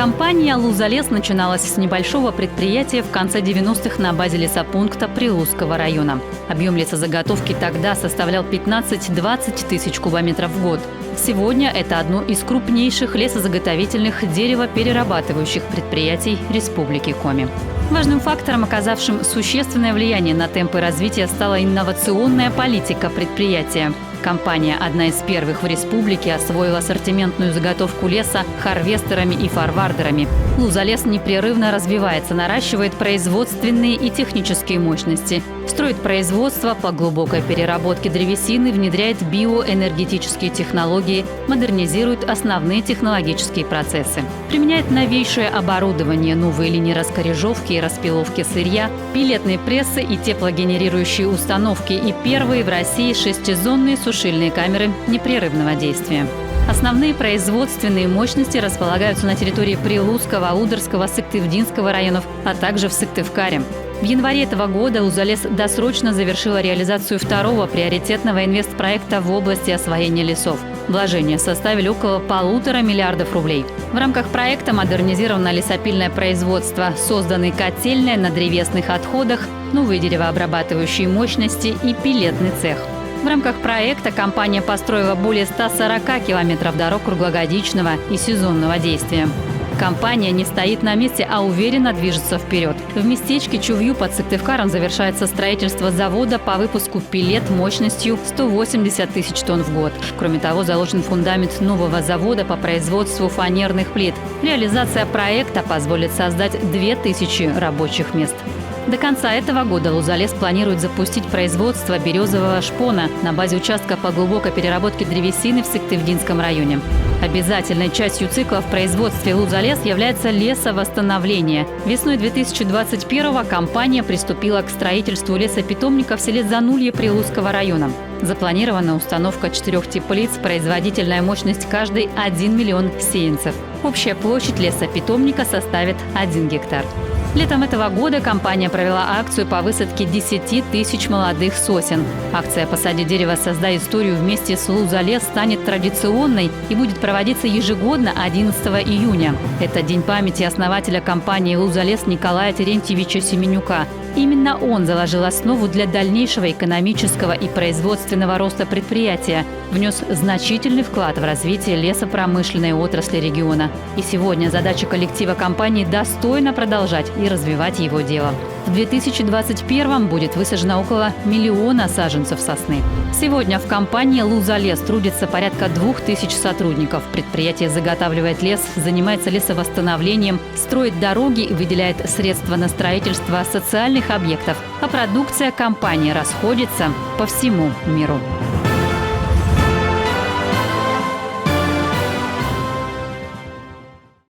Компания «Лузалес» начиналась с небольшого предприятия в конце 90-х на базе лесопункта Прилузского района. Объем лесозаготовки тогда составлял 15-20 тысяч кубометров в год. Сегодня это одно из крупнейших лесозаготовительных деревоперерабатывающих предприятий Республики Коми. Важным фактором, оказавшим существенное влияние на темпы развития, стала инновационная политика предприятия. Компания, одна из первых в республике, освоила ассортиментную заготовку леса харвестерами и форвардерами. «Лузалес» непрерывно развивается, наращивает производственные и технические мощности, строит производство по глубокой переработке древесины, внедряет биоэнергетические технологии, модернизирует основные технологические процессы. Применяет новейшее оборудование, новые линии раскорежовки и распиловки сырья, пилетные прессы и теплогенерирующие установки и первые в России шестизонные сушильные камеры непрерывного действия. Основные производственные мощности располагаются на территории Прилузского, Удырского, Сыктывдинского районов, а также в Сыктывкаре. В январе этого года «Лузалес» досрочно завершила реализацию второго приоритетного инвестпроекта в области освоения лесов. Вложения составили около 1,5 миллиарда рублей. В рамках проекта модернизировано лесопильное производство, созданы котельная на древесных отходах, новые деревообрабатывающие мощности и пилетный цех. В рамках проекта компания построила более 140 километров дорог круглогодичного и сезонного действия. Компания не стоит на месте, а уверенно движется вперед. В местечке Чувью под Сыктывкаром завершается строительство завода по выпуску пилет мощностью 180 тысяч тонн в год. Кроме того, заложен фундамент нового завода по производству фанерных плит. Реализация проекта позволит создать 2000 рабочих мест. До конца этого года «Лузалес» планирует запустить производство березового шпона на базе участка по глубокой переработке древесины в Сыктывдинском районе. Обязательной частью цикла в производстве «Лузалес» является лесовосстановление. Весной 2021-го компания приступила к строительству лесопитомника в селе Занулье Прилузского района. Запланирована установка 4 теплиц, производительная мощность каждой 1 миллион сеянцев. Общая площадь лесопитомника составит 1 гектар. Летом этого года компания провела акцию по высадке 10 тысяч молодых сосен. Акция «Посади дерево, создай историю» вместе с «Лузалес» станет традиционной и будет проводиться ежегодно 11 июня. Это день памяти основателя компании «Лузалес» Николая Терентьевича Семенюка. Именно он заложил основу для дальнейшего экономического и производственного роста предприятия, внес значительный вклад в развитие лесопромышленной отрасли региона. И сегодня задача коллектива компании достойно продолжать и развивать его дело. В 2021-м будет высажено около 1 миллиона саженцев сосны. Сегодня в компании «Лузалес» трудится порядка 2000 сотрудников. Предприятие заготавливает лес, занимается лесовосстановлением, строит дороги и выделяет средства на строительство социальных объектов. А продукция компании расходится по всему миру.